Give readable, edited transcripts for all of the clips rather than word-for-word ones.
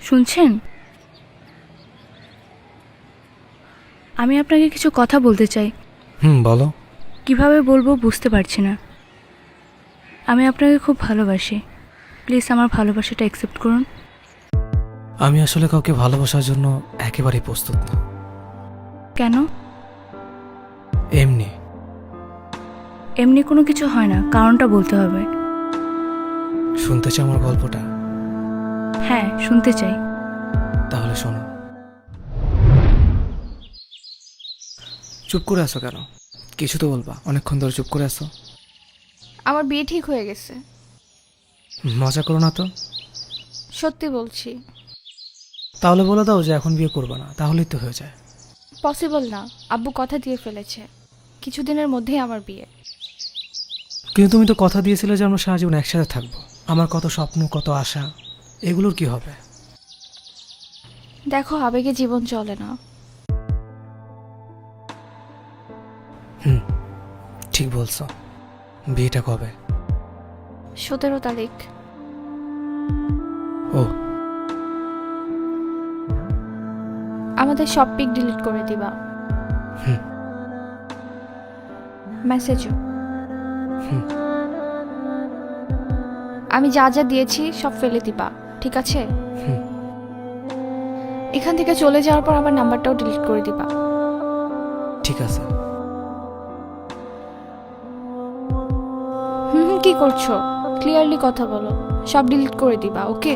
শুনছেন? আমি আপনাকে কিছু কথা বলতে চাই। বলো। কিভাবে বলবো বুঝতে পারছি না। আমি আপনাকে খুব ভালোবাসি। প্লিজ আমার ভালোবাসাটা অ্যাকসেপ্ট করুন। আমি আসলে কাউকে ভালোবাসার জন্য একেবারেই প্রস্তুত না। কেন? এমনি। এমনি কোনো কিছু হয় না, কারণটা বলতে হবে। শুনতে চাও আমার গল্পটা? হ্যাঁ, শুনতে চাই। তাহলে শোনো। চুপ করে আছো কেন? কিছু তো বলবা। অনেকক্ষণ ধরে চুপ করে আছো। আমার বিয়ে ঠিক হয়ে গেছে। মজা করো না তো। সত্যি বলছি। তাহলে বলে দাও যে এখন বিয়ে করবে না, তাহলেই তো হয়ে যায়। পসিবল না, আব্বু কথা দিয়ে ফেলেছে, কিছুদিনের মধ্যেই আমার বিয়ে। কিন্তু তুমি তো কথা দিয়েছিলে যে আমরা সারা জীবন একসাথে থাকবো। আমার কত স্বপ্ন, কত আশা, এগুলোর কি হবে? দেখো, আবেগে জীবন চলে না। ঠিক বলছো। বিয়েটা কবে? 17 তারিখ। ও, আমাদের সব পিক ডিলিট করে দিবা। মেসেজও। আমি যা যা দিয়েছি সব ফেলে দিবা, ঠিক আছে? এখান থেকে চলে যাওয়ার পর আমার নাম্বারটাও ডিলিট করে দিবা। ঠিক আছে। কি করছো? ক্লিয়ারলি কথা বলো। সব ডিলিট করে দিবা, ওকে?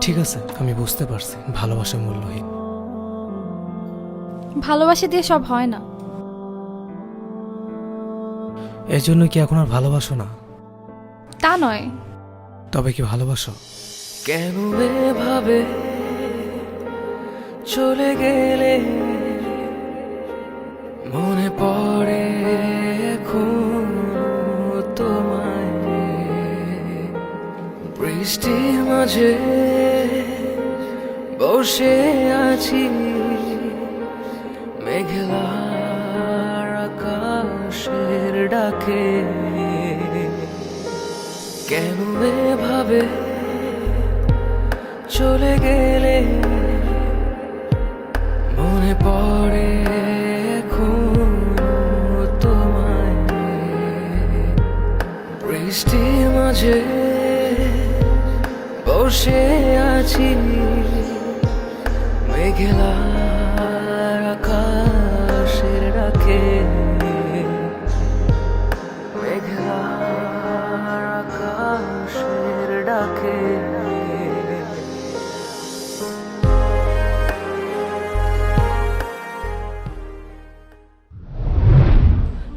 ঠিক আছে, আমি বুঝতে পারছি ভালোবাসা মূল্যহীন। ভালোবাসা দিয়ে সব হয় না। এর জন্য কি এখন আর ভালোবাসো না? তা নয়। তবে কি ভালোবাসো? কেন এভাবে চলে গেলে মনে পড়ে এখন তোমায়। বৃষ্টির মাঝে বসে আছি, মেঘলার আকাশের ডাকে। কেন এভাবে চলে গেলে মনে পড়ে এখন তোমায়। বৃষ্টির মাঝে বসে আছি, মেঘলার আকাশের ডাকে। মেঘলার আকাশের ডাকে।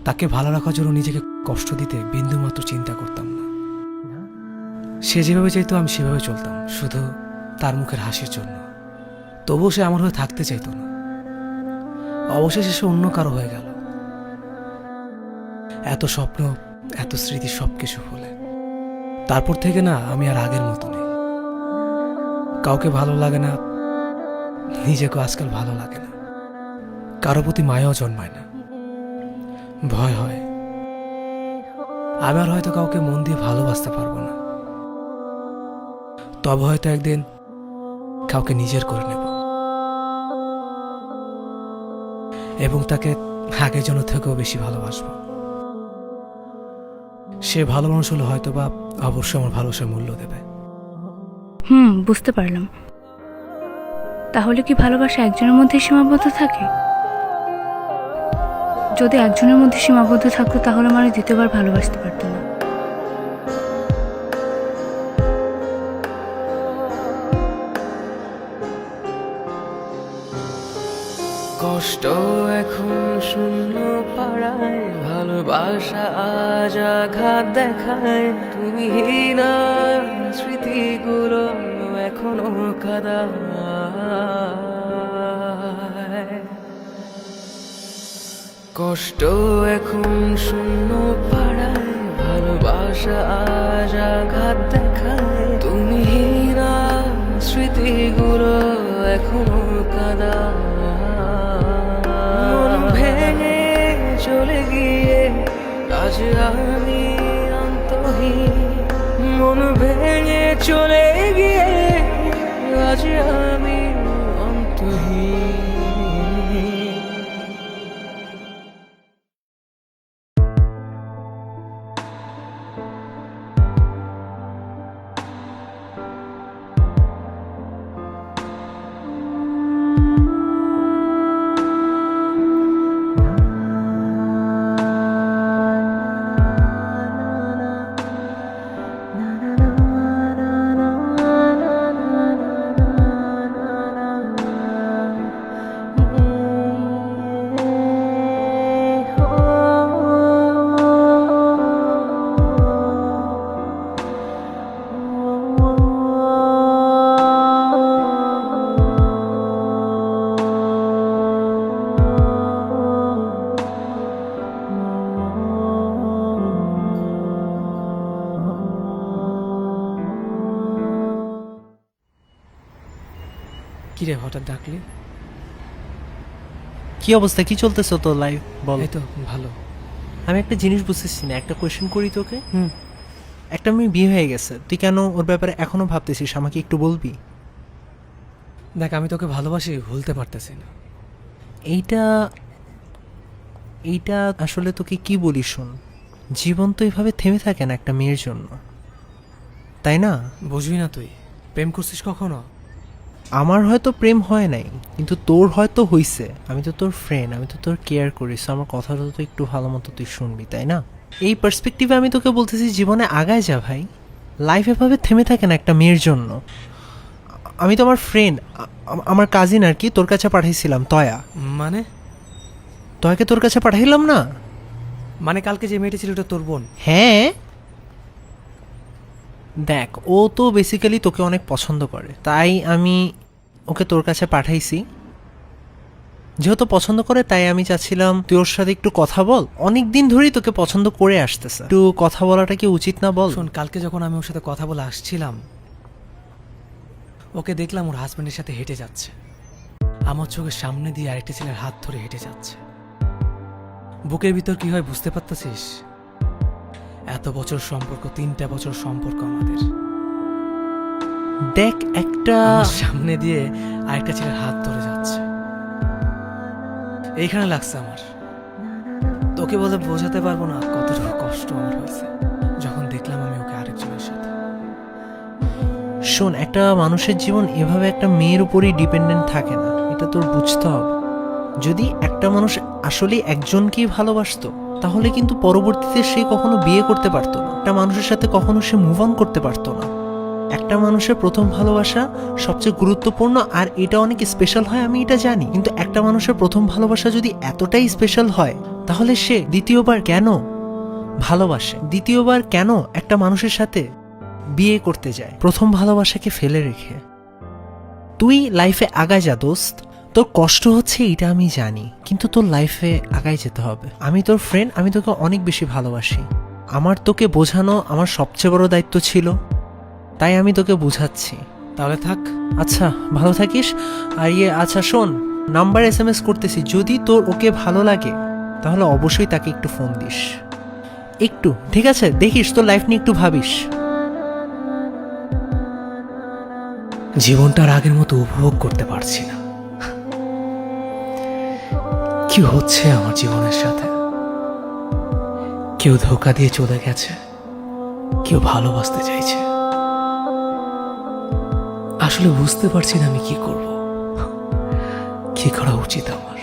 তাকে ভালো রাখার জন্য নিজেকে কষ্ট দিতে বিন্দুমাত্র চিন্তা করতাম না। সে যেভাবে চাইতো আমি সেভাবে চলতাম, শুধু তার মুখের হাসির জন্য। তবুও সে আমার হয়ে থাকতে চাইতো না। অবশেষে সে অন্য কারো হয়ে গেল। এত স্বপ্ন, এত স্মৃতি, সবকিছু ভুলে। তারপর থেকে না, আমি আর আগের মতো নেই। কাউকে ভালো লাগে না, নিজেকে আজকাল ভালো লাগে না। কারো প্রতি মায়াও জন্মায় না, ভয় হয়। আমি আর হয়তো কাউকে মন দিয়ে ভালোবাসতে পারবো না। তবে হয়তো একদিন কাউকে নিজের করে নেব এবং তাকে আগের জন্য থেকেও বেশি ভালোবাসবো। সে ভালো মানুষ হলে হয়তো বা অবশ্যই আমার ভালোবাসার মূল্য দেবে। বুঝতে পারলাম। তাহলে কি ভালোবাসা একজনের মধ্যে সীমাবদ্ধ থাকে? যদি একজনের মধ্যে সীমাবদ্ধ থাকতো তাহলে আমার দ্বিতীয়বার ভালোবাসতে পারতো না। কষ্ট এখন শূন্য পাড়ায়, ভালোবাসা আজ আঘাত দেখায়। তুমি না, স্মৃতিগুলো এখনো কাদায়। কষ্ট এখন শূন্য পাড়ায়, ভালোবাসা আজ আঘাত দেখায়। তুমি না, স্মৃতিগুলো এখনো কাদায়। মন ভেঙে চলে গিয়ে আজ আমি অন্তহীন, মন ভেঙে চলে গিয়ে আজ আমি অন্তহীন। কিরে হঠাৎ ডাকলি? কি অবস্থা, কি চলতেছে তো লাইফ বল। এই তো ভালো। আমি একটা জিনিস বুঝতেছি না, একটা কোয়েশ্চেন করি তোকে। হুম। একটা মেয়ে বিয়ে হয়ে গেছে, তুই কেন ওর ব্যাপারে এখনো ভাবতেছিস? আমাকে একটু বলবি? দেখ, আমি তোকে ভালোবাসি, ভুলতে পারতেছি না। এইটা এইটা আসলে তোকে কি বলি শোন, জীবন তো এভাবে থেমে থাকে না একটা মেয়ের জন্য, তাই না? বুঝবি না তুই? প্রেম করছিস কখনো? আমার হয়তো প্রেম হয় নাই, কিন্তু তোর হয়তো হইছে। আমি তো তোর ফ্রেন্ড, আমি তো তোর কেয়ার করিস, আমার কথাটা তো একটু ভালো মতো তুই শুনবি, তাই না? এই পার্সপেক্টিভে আমি তোকে বলতেছি, জীবনে আগায় যা ভাই। লাইফ এভাবে থেমে থাকে না একটা মেয়ের জন্য। আমি তো আমার ফ্রেন্ড, আমার কাজিন আর কি, তোর কাছে পাঠাইছিলাম তয়া। মানে? তয়াকে তোর কাছে পাঠাইলাম না? মানে কালকে যে মেয়েটি ছিল ওটা তোর বোন? হ্যাঁ। দেখ, ও তো বেসিক্যালি তোকে অনেক পছন্দ করে, তাই আমি ওকে তোর কাছে পাঠাইছি। যেহেতু পছন্দ করে, তাই আমি চাচ্ছিলাম তুই ওর সাথে একটু কথা বল। অনেক দিন ধরেই তোকে পছন্দ করে আসতেছে, একটু কথা বলাটা কি উচিত না বল? শোন, কালকে যখন আমি ওর সাথে কথা বলে আসছিলাম, ওকে দেখলাম ওর হাজব্যান্ডের সাথে হেঁটে যাচ্ছে। আমার চোখের সামনে দিয়ে আরেকটা ছেলের হাত ধরে হেঁটে যাচ্ছে। বুকের ভিতর কি হয় বুঝতে পারতেছিস? এত বছর সম্পর্ক, 3টা বছর সম্পর্ক আমাদের। দেখ, একটা আমার সামনে দিয়ে আরেকটা ছেলের হাত ধরে যাচ্ছে। এইখানে লাগছে আমার। তোকে বলে বোঝাতে পারবো না কতটা কষ্ট আমার হয়েছে যখন দেখলাম আমি ওকে আরেকজনের সাথে। শোন, একটা মানুষের জীবন এভাবে একটা মেয়ের উপরই ডিপেন্ডেন্ট থাকে না, এটা তোর বুঝতে হবে। যদি একটা মানুষ আসলে একজনকেই ভালোবাসতো, তাহলে কিন্তু পরবর্তীতে সে কখনো বিয়ে করতে পারতো না, একটা মানুষের সাথে কখনো সে মুভ অন করতে পারতো না। একটা মানুষের প্রথম ভালোবাসা সবচেয়ে গুরুত্বপূর্ণ, আর এটা অনেক স্পেশাল হয়, আমি এটা জানি। কিন্তু একটা মানুষের প্রথম ভালোবাসা যদি এতটাই স্পেশাল হয়, তাহলে সে দ্বিতীয়বার কেন ভালোবাসে? দ্বিতীয়বার কেন একটা মানুষের সাথে বিয়ে করতে যায় প্রথম ভালোবাসাকে ফেলে রেখে? তুই লাইফে আগায় যা দোস্ত। তোর কষ্ট হচ্ছে এটা আমি জানি, কিন্তু তোর লাইফে আগায় যেতে হবে। আমি তোর ফ্রেন্ড, আমি তোকে অনেক বেশি ভালোবাসি। আমার তোকে বোঝানো আমার সবচেয়ে বড় দায়িত্ব ছিল, তাই আমি তোকে বুঝাচ্ছি। তাহলে থাক। আচ্ছা, ভালো থাকিস। আর আচ্ছা শোন, নাম্বার SMS করতেছি, যদি তোর ওকে ভালো লাগে তাহলে অবশ্যই তাকে একটু ফোন দিস। একটু, ঠিক আছে? দেখিস তোর লাইফ নিয়ে একটু ভাবিস। জীবনটার আগের মতো উপভোগ করতে পারছি না। কি হচ্ছে আমার জীবনের সাথে? কেউ ধোঁকা দিয়ে চলে গেছে, কেউ ভালোবাসতে চাইছে। আসলে বুঝতে পারছি না আমি কি করব, কি করা উচিত আমার।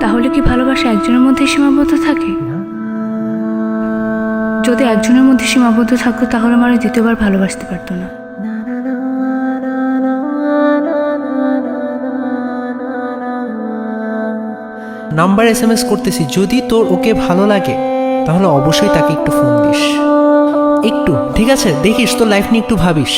তাহলে কি ভালোবাসা একজনের মধ্যে সীমাবদ্ধ থাকে? যদি একজনের মধ্যে সীমাবদ্ধ থাকতো তাহলে আমার দ্বিতীয়বার ভালোবাসতে পারতো না। নাম্বার SMS করতেছি, যদি তোর ওকে ভালো লাগে তাহলে অবশ্যই তাকে একটু ফোন দিস। একটু, ঠিক আছে? দেখিস তোর লাইফ নিয়ে একটু ভাবিস।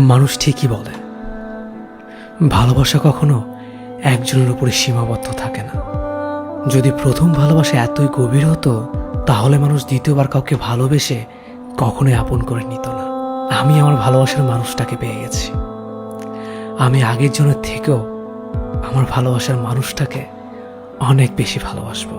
মানুষ ঠিকই বলে, ভালোবাসা কখনো একজনের উপরে সীমাবদ্ধ থাকে না। যদি প্রথম ভালোবাসা এতই গভীর হতো, তাহলে মানুষ দ্বিতীয়বার কাউকে ভালোবেসে কখনোই আপন করে নিত না। আমি আমার ভালোবাসার মানুষটাকে পেয়ে গেছি। আমি আগের জনের থেকেও আমার ভালোবাসার মানুষটাকে অনেক বেশি ভালোবাসবো।